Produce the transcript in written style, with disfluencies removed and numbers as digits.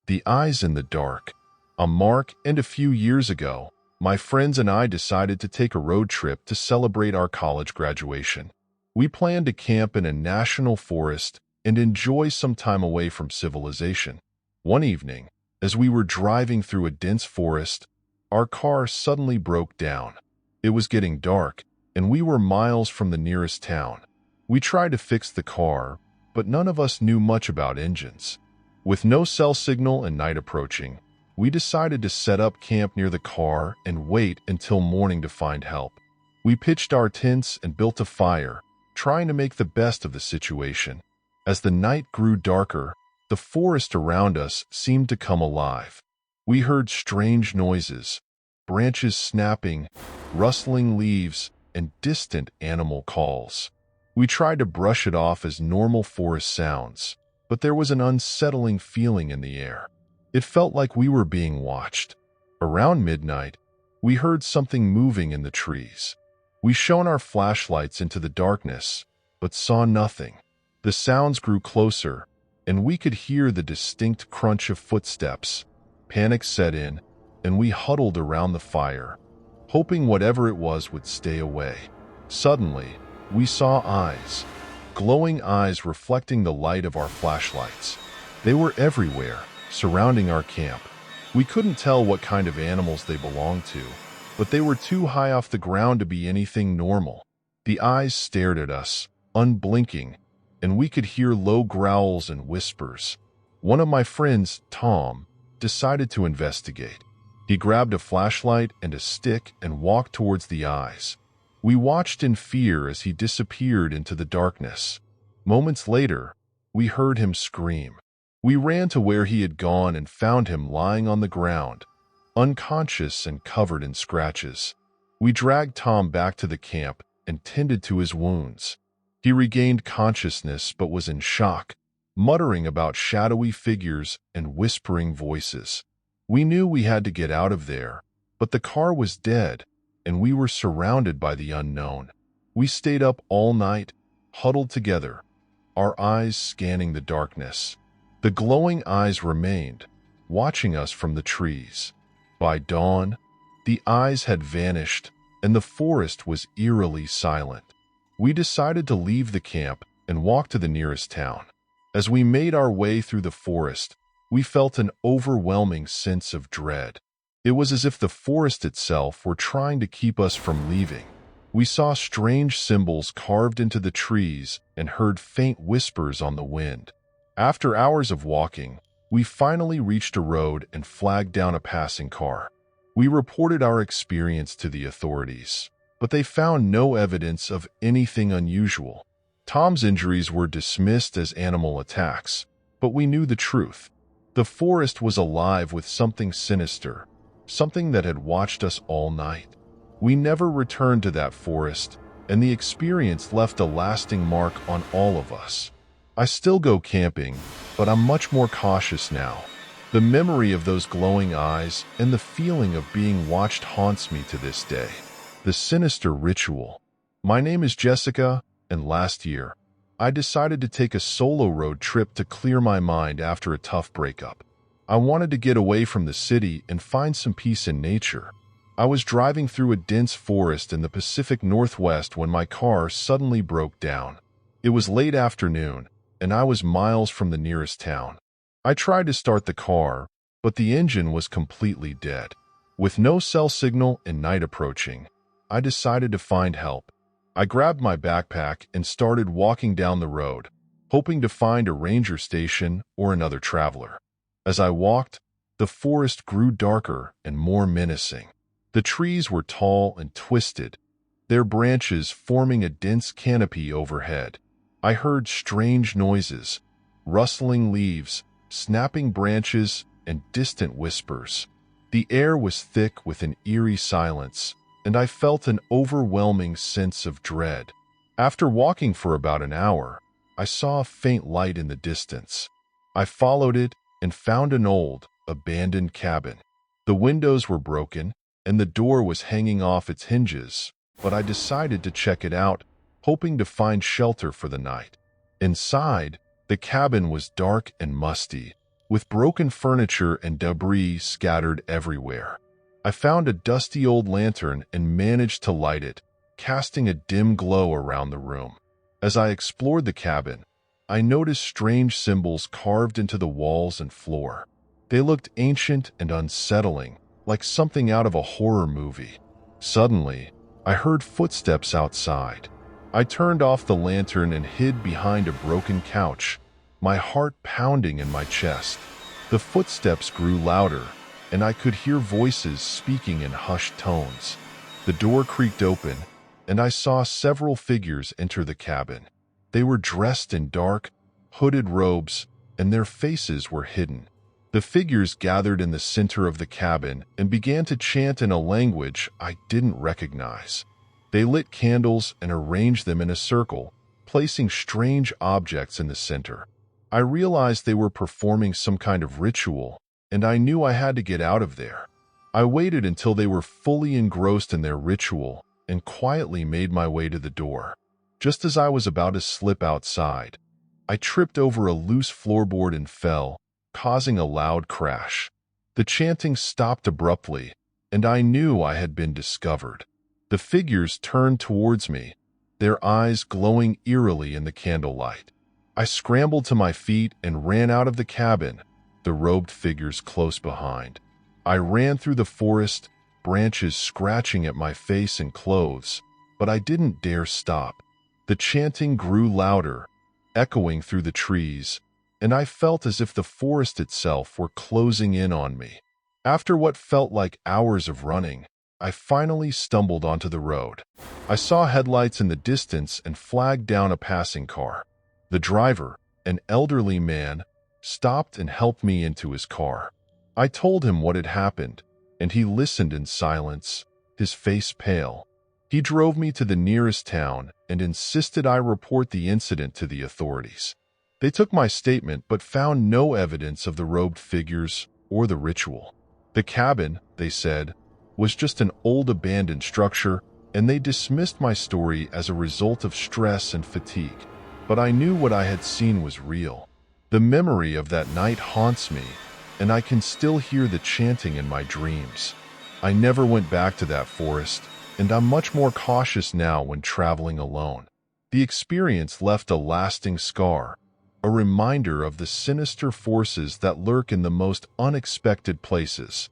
The Eyes in the Dark. A Mark and a few years ago, my friends and I decided to take a road trip to celebrate our college graduation. We planned to camp in a national forest and enjoy some time away from civilization. One evening, as we were driving through a dense forest, our car suddenly broke down. It was getting dark, and we were miles from the nearest town. We tried to fix the car, but none of us knew much about engines. With no cell signal and night approaching, we decided to set up camp near the car and wait until morning to find help. We pitched our tents and built a fire, trying to make the best of the situation. As the night grew darker, the forest around us seemed to come alive. We heard strange noises, branches snapping, rustling leaves, and distant animal calls. We tried to brush it off as normal forest sounds, but there was an unsettling feeling in the air. It felt like we were being watched. Around midnight, we heard something moving in the trees. We shone our flashlights into the darkness, but saw nothing. The sounds grew closer, and we could hear the distinct crunch of footsteps. Panic set in, and we huddled around the fire, hoping whatever it was would stay away. Suddenly, we saw eyes. Glowing eyes reflecting the light of our flashlights. They were everywhere, surrounding our camp. We couldn't tell what kind of animals they belonged to, but they were too high off the ground to be anything normal. The eyes stared at us, unblinking, and we could hear low growls and whispers. One of my friends, Tom, decided to investigate. He grabbed a flashlight and a stick and walked towards the eyes. We watched in fear as he disappeared into the darkness. Moments later, we heard him scream. We ran to where he had gone and found him lying on the ground, unconscious and covered in scratches. We dragged Tom back to the camp and tended to his wounds. He regained consciousness but was in shock, muttering about shadowy figures and whispering voices. We knew we had to get out of there, but the car was dead, and we were surrounded by the unknown. We stayed up all night, huddled together, our eyes scanning the darkness. The glowing eyes remained, watching us from the trees. By dawn, the eyes had vanished, and the forest was eerily silent. We decided to leave the camp and walk to the nearest town. As we made our way through the forest, we felt an overwhelming sense of dread. It was as if the forest itself were trying to keep us from leaving. We saw strange symbols carved into the trees and heard faint whispers on the wind. After hours of walking, we finally reached a road and flagged down a passing car. We reported our experience to the authorities, but they found no evidence of anything unusual. Tom's injuries were dismissed as animal attacks, but we knew the truth. The forest was alive with something sinister, something that had watched us all night. We never returned to that forest, and the experience left a lasting mark on all of us. I still go camping, but I'm much more cautious now. The memory of those glowing eyes and the feeling of being watched haunts me to this day. The sinister ritual. My name is Jessica, and last year, I decided to take a solo road trip to clear my mind after a tough breakup. I wanted to get away from the city and find some peace in nature. I was driving through a dense forest in the Pacific Northwest when my car suddenly broke down. It was late afternoon, and I was miles from the nearest town. I tried to start the car, but the engine was completely dead. With no cell signal and night approaching, I decided to find help. I grabbed my backpack and started walking down the road, hoping to find a ranger station or another traveler. As I walked, the forest grew darker and more menacing. The trees were tall and twisted, their branches forming a dense canopy overhead. I heard strange noises, rustling leaves, snapping branches, and distant whispers. The air was thick with an eerie silence, and I felt an overwhelming sense of dread. After walking for about an hour, I saw a faint light in the distance. I followed it and found an old, abandoned cabin. The windows were broken, and the door was hanging off its hinges, but I decided to check it out, hoping to find shelter for the night. Inside, the cabin was dark and musty, with broken furniture and debris scattered everywhere. I found a dusty old lantern and managed to light it, casting a dim glow around the room. As I explored the cabin, I noticed strange symbols carved into the walls and floor. They looked ancient and unsettling, like something out of a horror movie. Suddenly, I heard footsteps outside. I turned off the lantern and hid behind a broken couch, my heart pounding in my chest. The footsteps grew louder, and I could hear voices speaking in hushed tones. The door creaked open, and I saw several figures enter the cabin. They were dressed in dark, hooded robes, and their faces were hidden. The figures gathered in the center of the cabin and began to chant in a language I didn't recognize. They lit candles and arranged them in a circle, placing strange objects in the center. I realized they were performing some kind of ritual, and I knew I had to get out of there. I waited until they were fully engrossed in their ritual and quietly made my way to the door. Just as I was about to slip outside, I tripped over a loose floorboard and fell, causing a loud crash. The chanting stopped abruptly, and I knew I had been discovered. The figures turned towards me, their eyes glowing eerily in the candlelight. I scrambled to my feet and ran out of the cabin, the robed figures close behind. I ran through the forest, branches scratching at my face and clothes, but I didn't dare stop. The chanting grew louder, echoing through the trees, and I felt as if the forest itself were closing in on me. After what felt like hours of running, I finally stumbled onto the road. I saw headlights in the distance and flagged down a passing car. The driver, an elderly man, stopped and helped me into his car. I told him what had happened, and he listened in silence, his face pale. He drove me to the nearest town and insisted I report the incident to the authorities. They took my statement but found no evidence of the robed figures or the ritual. The cabin, they said, was just an old abandoned structure, and they dismissed my story as a result of stress and fatigue. But I knew what I had seen was real. The memory of that night haunts me, and I can still hear the chanting in my dreams. I never went back to that forest, and I'm much more cautious now when traveling alone. The experience left a lasting scar, a reminder of the sinister forces that lurk in the most unexpected places.